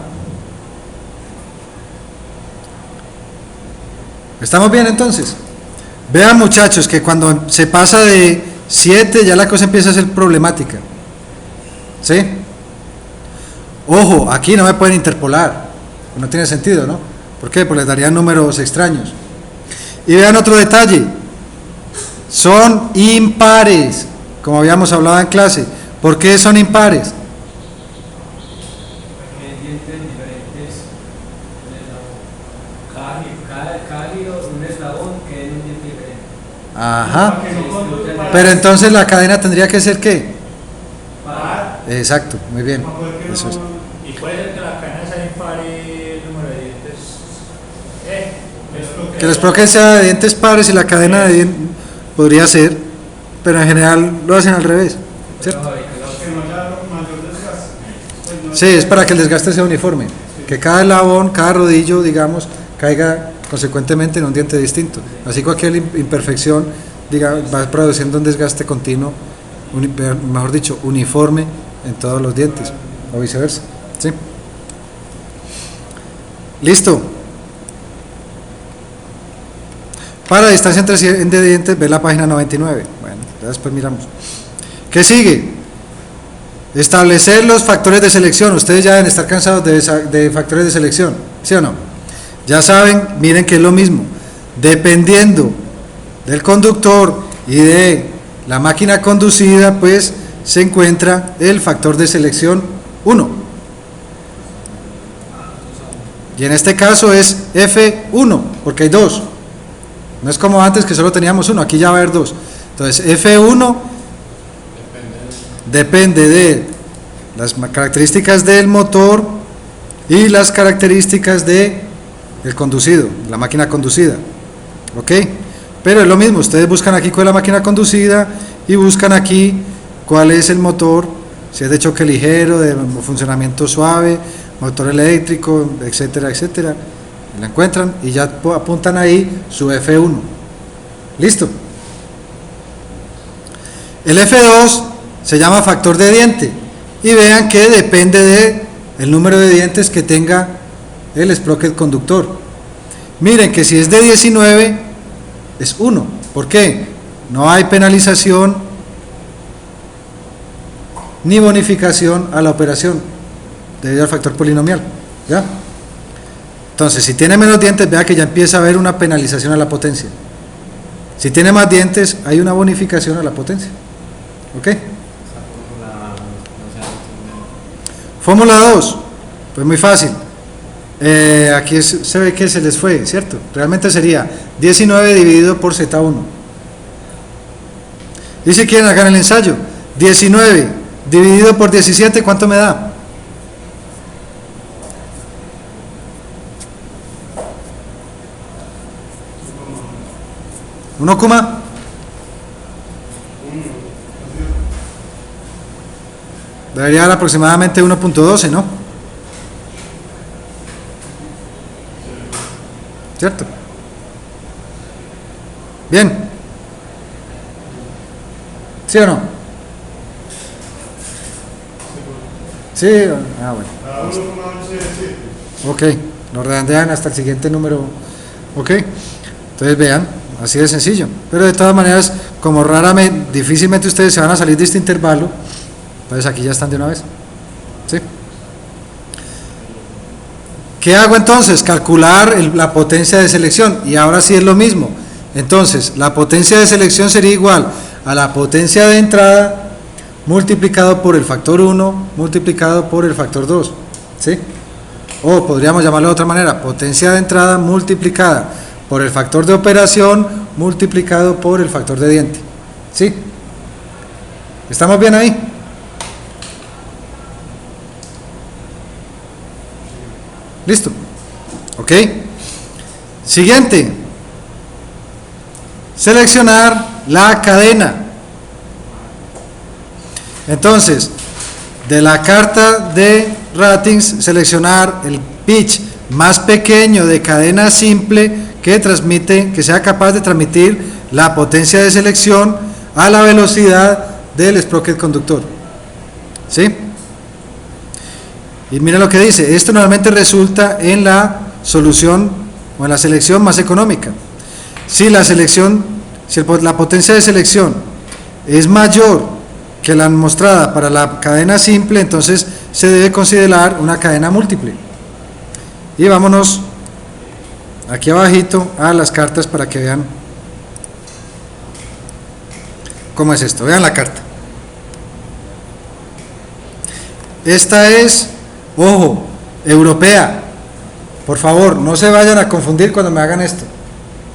S1: ¿Estamos bien entonces? Vean muchachos que cuando se pasa de 7 ya la cosa empieza a ser problemática. ¿Sí? Ojo, aquí no me pueden interpolar. No tiene sentido, ¿no? ¿Por qué? Porque les darían números extraños. Y vean otro detalle. Son impares, como habíamos hablado en clase. ¿Por qué son impares?
S5: Porque dientes diferentes cada hilo, un eslabón que es un diente diferente.
S1: Ajá.
S4: Para que no conduce-
S1: Pero entonces la cadena tendría que ser ¿qué?
S4: Par.
S1: Exacto, muy bien.
S4: Para poder que no-
S1: Eso es.
S3: Y puede ser que la cadena sea impar y el número de dientes.
S1: Que el sprocket sea de dientes pares y la cadena de dientes podría ser, pero en general lo hacen al revés, ¿cierto?
S4: Que no haya mayor desgaste. Pues no-
S1: Sí, es para que el desgaste sea uniforme, que cada eslabón, cada rodillo, digamos, caiga consecuentemente en un diente distinto. Así cualquier imperfección, diga, va produciendo un desgaste continuo, mejor dicho, uniforme en todos los dientes, o viceversa. ¿Sí? Listo. Para distancia entre dientes, ve la página 99. Bueno, ya después miramos. ¿Qué sigue? Establecer los factores de selección. Ustedes ya deben estar cansados de factores de selección, ¿sí o no? Ya saben, miren que es lo mismo. Dependiendo del conductor y de la máquina conducida, pues se encuentra el factor de selección 1. Y en este caso es F1, porque hay 2. No es como antes que solo teníamos 1, aquí ya va a haber 2. Entonces F1 depende de las características del motor y las características del conducido, la máquina conducida. ¿Ok? Pero es lo mismo, ustedes buscan aquí cuál es la máquina conducida y buscan aquí cuál es el motor, si es de choque ligero, de funcionamiento suave, motor eléctrico, etcétera, etcétera. La encuentran y ya apuntan ahí su F1. ¿Listo? El F2 se llama factor de diente y vean que depende de el número de dientes que tenga el sprocket conductor. Miren que si es de 19 es 1. ¿Por qué? No hay penalización ni bonificación a la operación debido al factor polinomial. ¿Ya? Entonces, si tiene menos dientes, vea que ya empieza a haber una penalización a la potencia. Si tiene más dientes, hay una bonificación a la potencia. ¿Ok?
S2: Esa fórmula no se
S1: Fórmula 2, pues muy fácil. Aquí se ve que se les fue, ¿cierto? Realmente sería 19 dividido por Z1. Y si quieren hagan el ensayo, 19 dividido por 17, ¿cuánto me da? ¿1, coma? Debería dar aproximadamente 1.12, ¿no? ¿Cierto? Bien. ¿Sí o no? Sí, bueno.
S4: Cada uno como se decide.
S1: Ok, lo redondean hasta el siguiente número. Ok, entonces vean, así de sencillo. Pero de todas maneras, como raramente, difícilmente ustedes se van a salir de este intervalo, entonces aquí ya están de una vez. ¿Sí? ¿Qué hago entonces? Calcular la potencia de selección. Y ahora sí es lo mismo. Entonces, la potencia de selección sería igual a la potencia de entrada multiplicado por el factor 1 multiplicado por el factor 2. ¿Sí? O podríamos llamarlo de otra manera, potencia de entrada multiplicada por el factor de operación multiplicado por el factor de diente. ¿Sí? ¿Estamos bien ahí? ¿Listo? ¿Ok? Siguiente. Seleccionar la cadena. Entonces, de la carta de ratings, seleccionar el pitch más pequeño de cadena simple que sea capaz de transmitir la potencia de selección a la velocidad del sprocket conductor. ¿Sí? Y miren lo que dice, esto normalmente resulta en la solución o en la selección más económica. si la selección, la potencia de selección es mayor que la mostrada para la cadena simple, entonces se debe considerar una cadena múltiple. Y vámonos aquí abajito a las cartas para que vean cómo es esto. Vean la carta. Esta es, ojo, europea. Por favor, no se vayan a confundir cuando me hagan esto.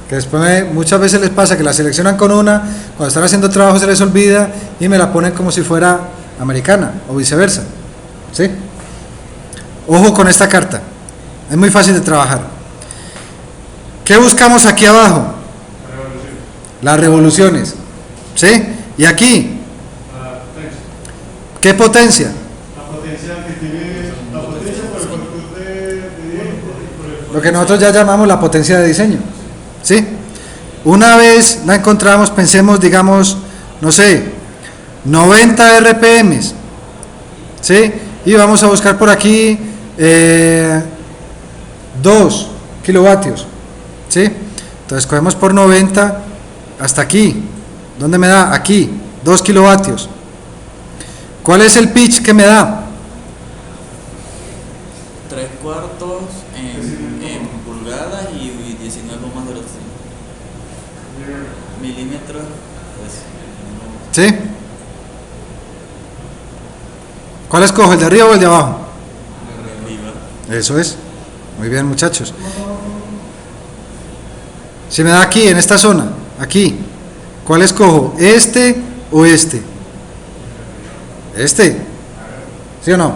S1: Que después muchas veces les pasa que la seleccionan con una, cuando están haciendo trabajo se les olvida y me la ponen como si fuera americana o viceversa. ¿Sí? Ojo con esta carta. Es muy fácil de trabajar. ¿Qué buscamos aquí abajo? Las revoluciones. ¿Sí? Y aquí, ¿qué potencia?
S4: La potencia que tiene, la potencia por el factor de
S1: Lo que nosotros ya llamamos la potencia de diseño. ¿Sí? Una vez la encontramos, pensemos, digamos, no sé, 90 RPM. ¿Sí? Y vamos a buscar por aquí 2 kilovatios. ¿Sí? Entonces cogemos por 90 hasta aquí. ¿Dónde me da? Aquí, 2 kilovatios. ¿Cuál es el pitch que me da?
S6: 3/4 en pulgadas y 19 más de los milímetros.
S1: ¿Sí? ¿Cuál escojo? ¿El de arriba o el de abajo? Eso es. Muy bien, muchachos. Si me da aquí, en esta zona, aquí, ¿cuál escojo? ¿Este o este? Este. ¿Sí o no?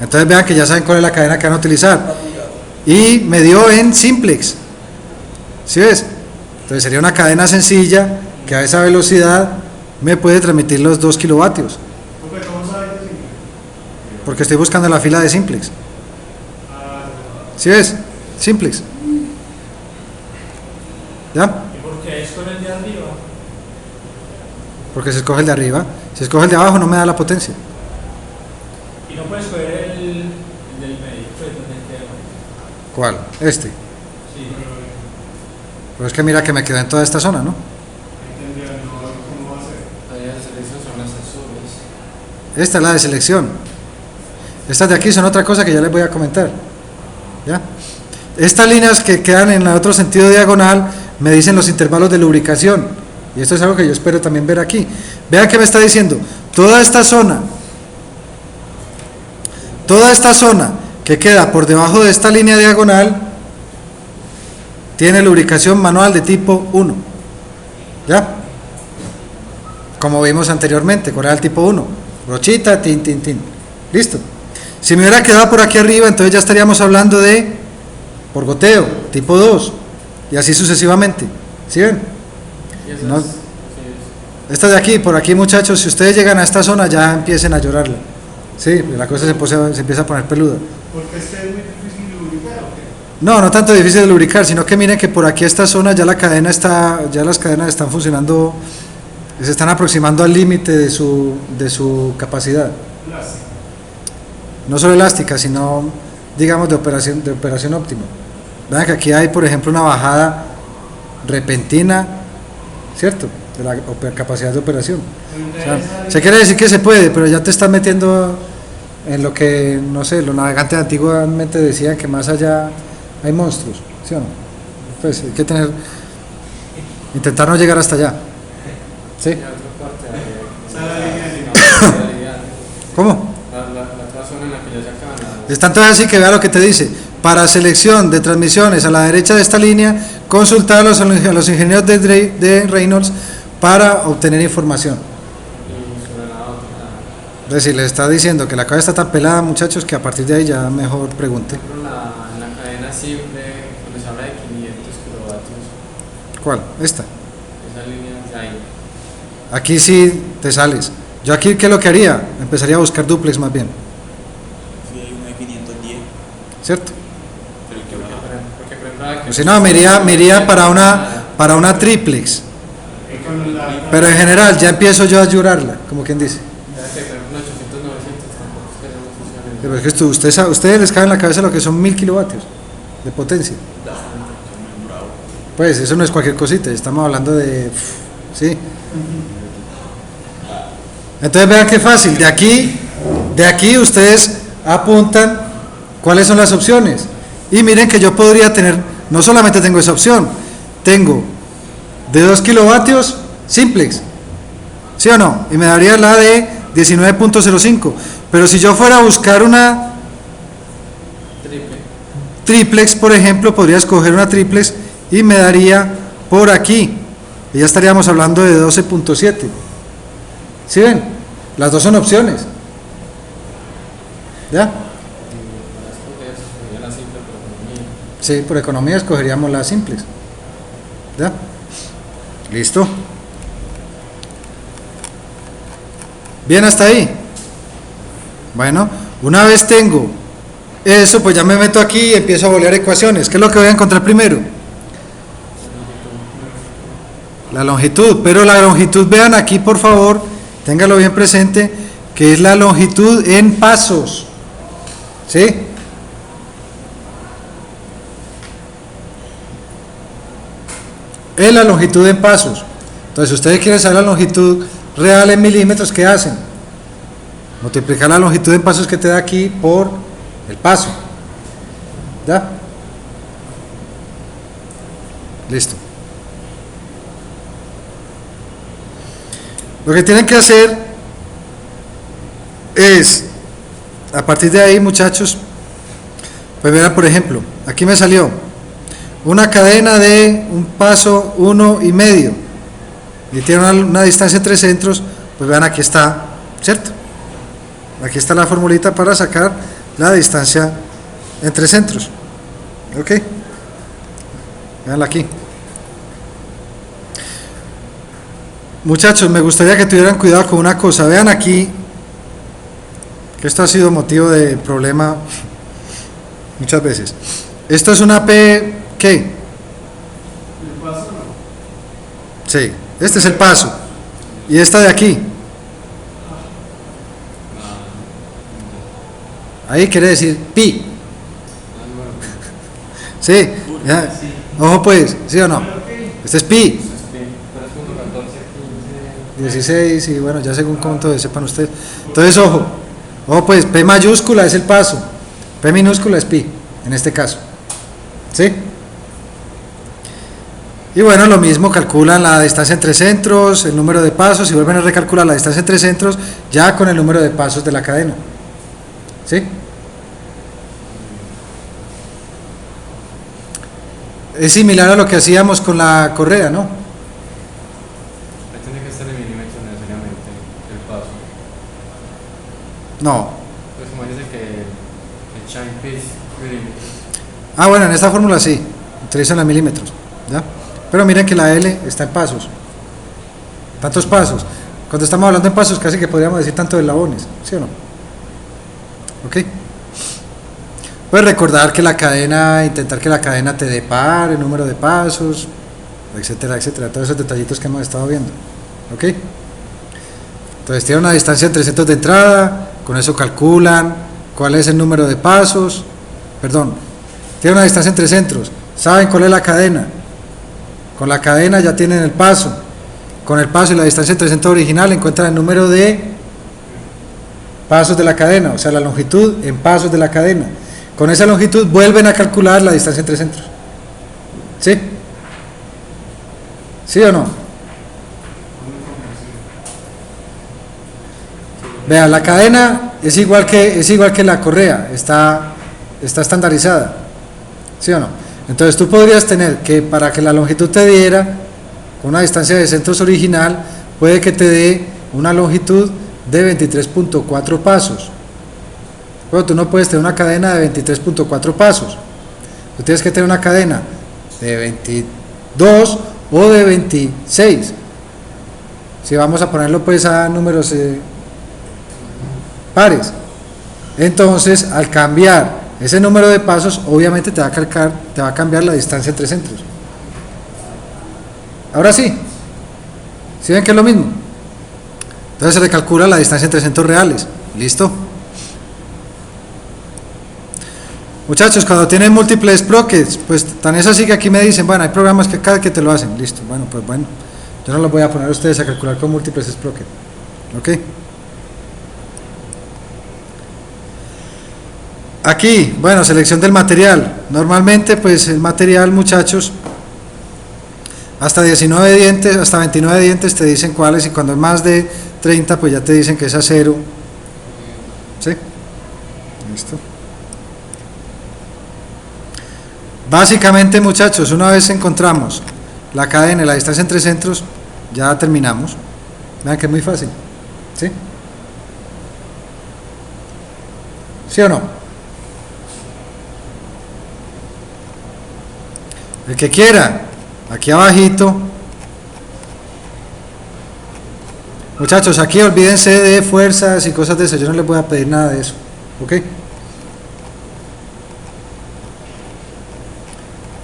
S1: Entonces vean que ya saben cuál es la cadena que van a utilizar. Y me dio en simplex. ¿Sí ves? Entonces sería una cadena sencilla que a esa velocidad me puede transmitir los 2 kilovatios. Porque estoy buscando la fila de simplex. ¿Sí ves? Simplex. ¿Ya?
S5: ¿Y por qué es con el de arriba?
S1: Porque se escoge el de arriba. Si escoge el de abajo no me da la potencia.
S5: Y no puedes coger el del medio, pues donde queda.
S1: ¿Cuál? Este.
S5: Sí.
S1: Pero es que mira que me quedó en toda esta zona, ¿no?
S4: ¿cómo va a ser?
S2: Las de selección son las azules.
S1: Esta es la de selección. Estas de aquí son otra cosa que ya les voy a comentar. ¿Ya? Estas líneas que quedan en el otro sentido diagonal me dicen los intervalos de lubricación. Y esto es algo que yo espero también ver aquí. Vean que me está diciendo, toda esta zona que queda por debajo de esta línea diagonal tiene lubricación manual de tipo 1. ¿Ya? Como vimos anteriormente, ¿cuál era el tipo 1? Brochita, tin, tin, tin. Listo. Si me hubiera quedado por aquí arriba, entonces ya estaríamos hablando de por goteo, tipo 2, y así sucesivamente. ¿Sí ven?
S2: Y esas,
S1: No.
S2: sí,
S1: Esta de aquí, por aquí, muchachos, si ustedes llegan a esta zona ya empiecen a llorarla. Sí, la cosa se empieza a poner peluda.
S4: Porque es muy difícil de lubricar, ¿o qué?
S1: No, no tanto difícil de lubricar, sino que miren que por aquí esta zona ya la cadena está, ya las cadenas están funcionando, se están aproximando al límite de su capacidad.
S4: Plástica.
S1: No solo elástica, sino digamos de operación óptima. Vean que aquí hay, por ejemplo, una bajada repentina, ¿cierto? De la capacidad de operación. O sea, se quiere decir que se puede, pero ya te estás metiendo en lo que, no sé, los navegantes antiguamente decían que más allá hay monstruos, ¿sí o no? Pues hay que intentar no llegar hasta allá. ¿Sí?
S2: y otra parte
S4: Esa es la línea de
S2: de
S1: ¿Cómo?
S2: la otra zona en la que ya se acaban las...
S1: Está entonces así que vea lo que te dice. Para selección de transmisiones a la derecha de esta línea, consultar a los ingenieros de Reynolds para obtener información.
S2: Y sobre la otra,
S1: Es decir, le está diciendo que la cabeza está tan pelada, muchachos, que a partir de ahí ya mejor pregunte.
S2: por ejemplo, en la cadena simple, cuando se habla de 500 kilovatios,
S1: ¿Cuál? Esta.
S2: esa línea de ahí.
S1: Aquí sí te sales. Yo aquí, ¿qué es lo que haría? Empezaría a buscar duplex más bien,
S6: Sí, hay uno de 510.
S1: ¿cierto?
S6: Pero que baja.
S2: Porque por ejemplo,
S1: O si no, me iría para una triplex. Pero en general ya empiezo yo a llorarla, como quien dice.
S2: ya que por ejemplo 800, 900 tampoco es que no funcione.
S1: Pero es que ustedes les cae en la cabeza lo que son 1000 kilovatios de potencia. Pues eso no es cualquier cosita, estamos hablando de... ¿sí? Entonces vean qué fácil, de aquí ustedes apuntan cuáles son las opciones. Y miren que yo podría tener, no solamente tengo esa opción, tengo de 2 kilovatios simplex, ¿sí o no? Y me daría la de 19.05. Pero si yo fuera a buscar una triplex, por ejemplo, podría escoger una triplex y me daría por aquí, y ya estaríamos hablando de 12.7. ¿Sí ven? Las dos son opciones. ¿Ya? Sí, por economía escogeríamos las simples. ¿Ya? ¿Listo? Bien hasta ahí. Bueno, una vez tengo eso, pues ya me meto aquí y empiezo a bolear ecuaciones. ¿Qué es lo que voy a encontrar primero? La longitud, pero la longitud, vean aquí por favor, téngalo bien presente, que es la longitud en pasos. ¿Sí? Es la longitud en pasos. Entonces, si ustedes quieren saber la longitud real en milímetros, ¿qué hacen? Multiplicar la longitud en pasos que te da aquí por el paso. ¿Ya? Listo. Lo que tienen que hacer es, a partir de ahí, muchachos, pues verán, por ejemplo, aquí me salió una cadena de un paso 1,5 y tiene una distancia entre centros. Pues vean, aquí está, ¿cierto? Aquí está la formulita para sacar la distancia entre centros. ¿Ok? Veanla aquí. Muchachos, me gustaría que tuvieran cuidado con una cosa. Vean aquí, que esto ha sido motivo de problema muchas veces. Esto es una P, ¿qué?
S4: ¿El paso no?
S1: Sí, este es el paso. Y esta de aquí. Ahí quiere decir pi. Sí, ya. Ojo pues, ¿sí o no? Este es pi. 16 y bueno, ya según cuánto sepan ustedes. Entonces, ojo pues, P mayúscula es el paso, P minúscula es pi, en este caso. ¿Sí? Y bueno, lo mismo, calculan la distancia entre centros, el número de pasos y vuelven a recalcular la distancia entre centros ya con el número de pasos de la cadena. ¿Sí? Es similar a lo que hacíamos con la correa, ¿no?
S2: Tiene que estar en milímetros necesariamente el paso.
S1: No.
S2: Pues como dice que el chime piece milímetros.
S1: Ah, bueno, en esta fórmula sí, utilizan la milímetros, ¿ya? Pero miren que la L está en pasos. Tantos pasos. Cuando estamos hablando en pasos, casi que podríamos decir tanto de eslabones, ¿sí o no? ¿Ok? Puedes recordar que la cadena, intentar que la cadena te dé par, el número de pasos, etcétera, etcétera, todos esos detallitos que hemos estado viendo. ¿Ok? Entonces tiene una distancia entre centros de entrada, con eso calculan cuál es el número de pasos, perdón, tiene una distancia entre centros, saben cuál es la cadena, con la cadena ya tienen el paso, con el paso y la distancia entre centro original encuentran el número de pasos de la cadena, o sea la longitud en pasos de la cadena. Con esa longitud vuelven a calcular la distancia entre centros. ¿Sí? ¿Sí o no? Vean, la cadena es igual que la correa, está estandarizada. ¿Sí o no? Entonces tú podrías tener que para que la longitud te diera, con una distancia de centros original, puede que te dé una longitud de 23.4 pasos. Bueno, tú no puedes tener una cadena de 23.4 pasos. Tú tienes que tener una cadena de 22 o de 26. Si vamos a ponerlo pues a números pares. Entonces, al cambiar ese número de pasos, obviamente te va a cambiar la distancia entre centros. Ahora sí. ¿Sí ven que es lo mismo? Entonces se recalcula la distancia entre centros reales. ¿Listo? Muchachos, cuando tienen múltiples sprockets, pues tan es así que aquí me dicen, bueno, hay programas que cada que te lo hacen, listo, bueno, pues bueno, yo no los voy a poner a ustedes a calcular con múltiples sprockets, ¿ok? Aquí, bueno, selección del material. Normalmente, pues el material, muchachos, hasta 19 dientes, hasta 29 dientes te dicen cuáles, y cuando es más de 30, pues ya te dicen que es acero. ¿Sí? Listo. Básicamente, muchachos, una vez encontramos la cadena y la distancia entre centros, ya terminamos. Vean que es muy fácil. ¿Sí? ¿Sí o no? El que quiera, aquí abajito. Muchachos, aquí olvídense de fuerzas y cosas de eso, yo no les voy a pedir nada de eso, ¿ok?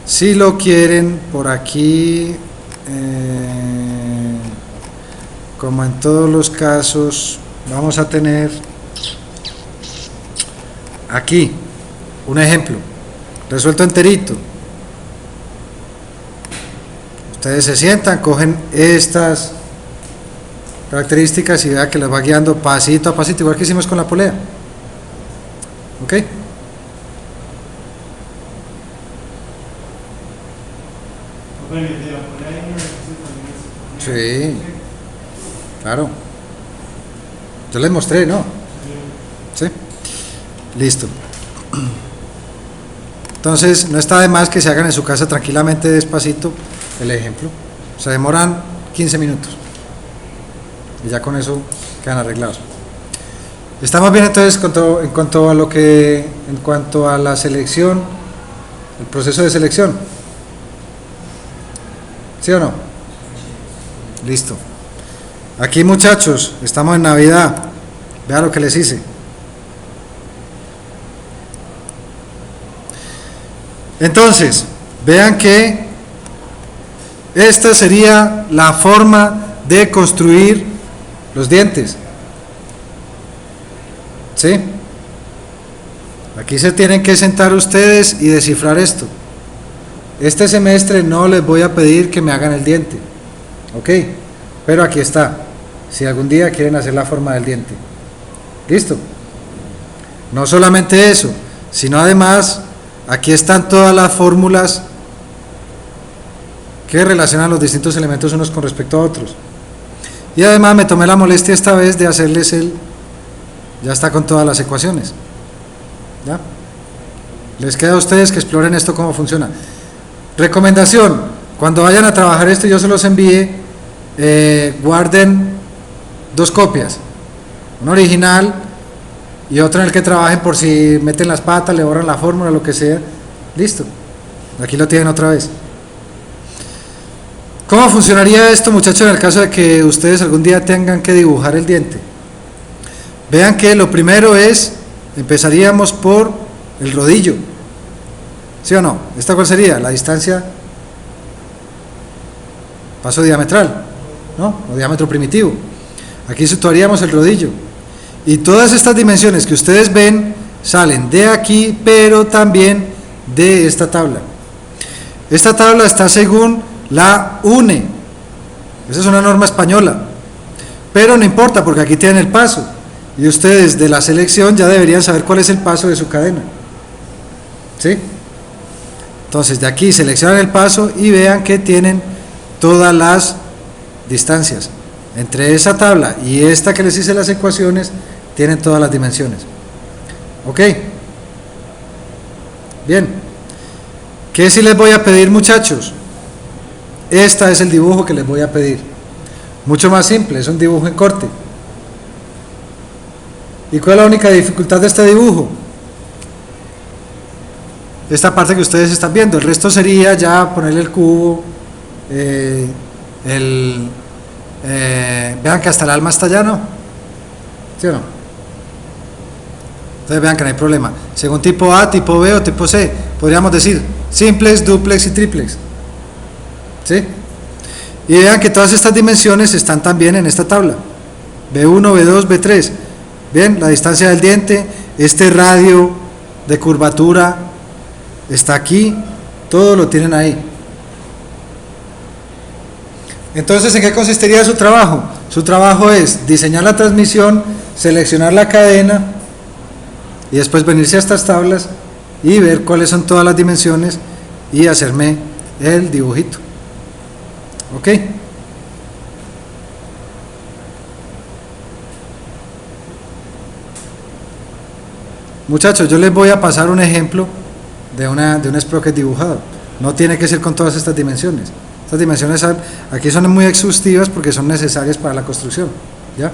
S1: Si lo quieren, por aquí, como en todos los casos, vamos a tener aquí un ejemplo, resuelto enterito. Ustedes se sientan, cogen estas características y vean que les va guiando pasito a pasito, igual que hicimos con la polea. ¿Ok? Sí, claro. Yo les mostré, ¿no? Sí. Listo. Entonces, no está de más que se hagan en su casa tranquilamente, despacito, el ejemplo. Se demoran 15 minutos. Y ya con eso quedan arreglados. Estamos bien entonces en cuanto a la selección, el proceso de selección. ¿Sí o no? Listo. Aquí, muchachos, estamos en Navidad. Vean lo que les hice. Entonces, vean que esta sería la forma de construir los dientes. ¿Sí? Aquí se tienen que sentar ustedes y descifrar esto. Este semestre no les voy a pedir que me hagan el diente, ¿ok? Pero aquí está, si algún día quieren hacer la forma del diente. ¿Listo? No solamente eso, sino además, aquí están todas las fórmulas que relacionan los distintos elementos unos con respecto a otros. Y además me tomé la molestia esta vez de hacerles ya está con todas las ecuaciones. ¿Ya? Les queda a ustedes que exploren esto cómo funciona. Recomendación, cuando vayan a trabajar esto, yo se los envíe, guarden 2 copias, una original y otra en el que trabajen por si meten las patas, le borran la fórmula, lo que sea. Listo, aquí lo tienen otra vez. ¿Cómo funcionaría esto, muchachos, en el caso de que ustedes algún día tengan que dibujar el diente? Vean que lo primero empezaríamos por el rodillo. ¿Sí o no? ¿Esta cuál sería? La distancia paso diametral, ¿no? O diámetro primitivo. Aquí situaríamos el rodillo. Y todas estas dimensiones que ustedes ven salen de aquí, pero también de esta tabla. Esta tabla está según la UNE. Esa es una norma española. Pero no importa, porque aquí tienen el paso. Y ustedes de la selección ya deberían saber cuál es el paso de su cadena. ¿Sí? Entonces de aquí seleccionan el paso y vean que tienen todas las distancias. Entre esa tabla y esta que les hice las ecuaciones, tienen todas las dimensiones. ¿Ok? Bien. ¿Qué sí les voy a pedir, muchachos? Este es el dibujo que les voy a pedir. Mucho más simple, es un dibujo en corte. ¿Y cuál es la única dificultad de este dibujo? Esta parte que ustedes están viendo. El resto sería ya ponerle el cubo, vean que hasta el alma está allá, ¿no? ¿Sí o no? Entonces vean que no hay problema. Según tipo A, tipo B o tipo C, podríamos decir simplex, duplex y triplex. ¿Sí? Y vean que todas estas dimensiones están también en esta tabla. B1, B2, B3. Bien, la distancia del diente, este radio de curvatura está aquí, todo lo tienen ahí. Entonces, ¿en qué consistiría su trabajo? Su trabajo es diseñar la transmisión, seleccionar la cadena y después venirse a estas tablas y ver cuáles son todas las dimensiones y hacerme el dibujito. ¿Ok? Muchachos, yo les voy a pasar un ejemplo de un sprocket dibujado. No tiene que ser con todas estas dimensiones. Estas dimensiones aquí son muy exhaustivas porque son necesarias para la construcción, ¿ya?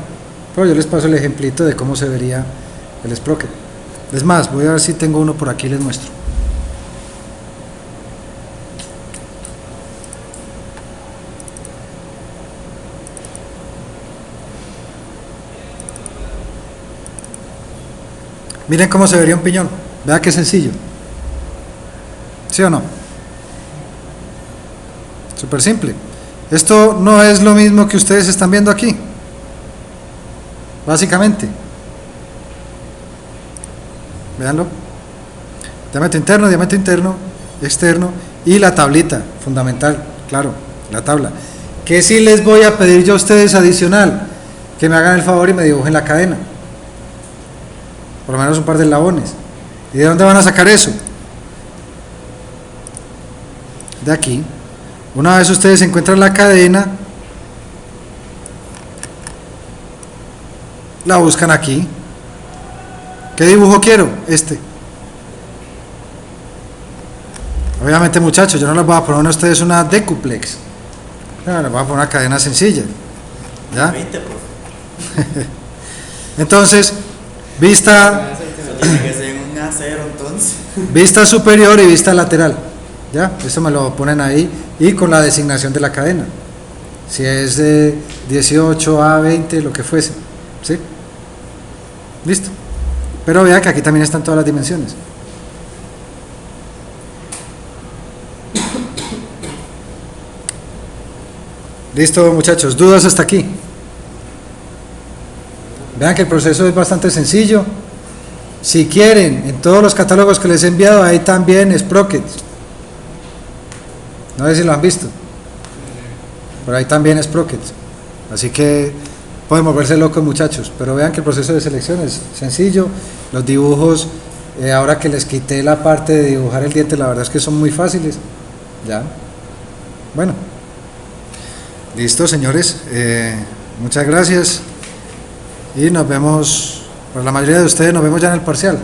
S1: Pero yo les paso el ejemplito de cómo se vería el sprocket. Es más, voy a ver si tengo uno por aquí y les muestro. Miren cómo se vería un piñón. Vea qué sencillo. ¿Sí o no? Súper simple. Esto no es lo mismo que ustedes están viendo aquí. Básicamente. Véanlo. Diámetro interno, externo y la tablita, fundamental, claro, la tabla. ¿Qué sí les voy a pedir yo a ustedes adicional? Que me hagan el favor y me dibujen la cadena. Por lo menos un par de eslabones. ¿Y de dónde van a sacar eso? De aquí. Una vez ustedes encuentran la cadena, la buscan aquí. ¿Qué dibujo quiero? Este. Obviamente, muchachos, yo no les voy a poner a ustedes una decuplex. No, les voy a poner una cadena sencilla. ¿Ya? Entonces, vista
S6: Tiene que ser un acero entonces.
S1: vista superior y vista lateral. ¿Ya? Esto me lo ponen ahí y con la designación de la cadena. Si es de 18 a 20, lo que fuese. ¿Sí? Listo. Pero vea que aquí también están todas las dimensiones. Listo, muchachos. ¿Dudas hasta aquí? Vean que el proceso es bastante sencillo. Si quieren, en todos los catálogos que les he enviado, hay también sprockets. No sé si lo han visto, pero ahí también sprockets. Así que pueden volverse locos, muchachos. Pero vean que el proceso de selección es sencillo. Los dibujos, ahora que les quité la parte de dibujar el diente, la verdad es que son muy fáciles. Ya. Bueno. Listo, señores. Muchas gracias. Y nos vemos, para la mayoría de ustedes nos vemos ya en el parcial.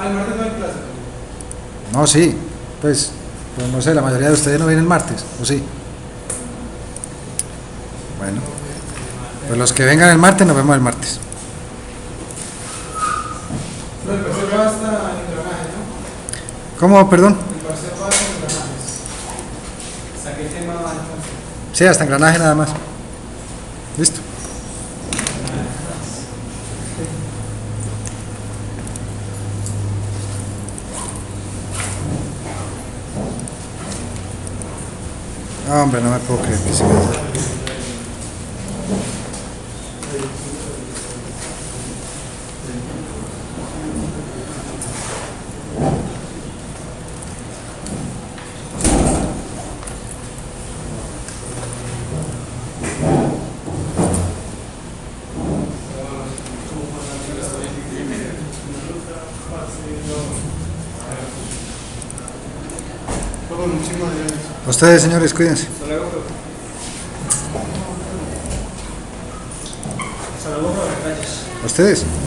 S4: Al martes no hay clase.
S1: No, sí, pues no sé, la mayoría de ustedes no vienen martes, ¿o sí? Bueno, pues los que vengan el martes nos vemos el martes.
S4: No, el parcial va hasta engranaje, ¿no?
S1: ¿Cómo, perdón?
S4: El parcial va hasta engranajes. ¿Hasta qué tema va entonces?
S1: Sí, hasta engranaje nada más. Listo. Ah, hombre, no me puedo creer que se me...
S4: Bueno, muchísimas gracias.
S1: Ustedes, señores, cuídense.
S4: Hasta luego, profe.
S5: Hasta luego, profe. Gracias.
S1: Ustedes.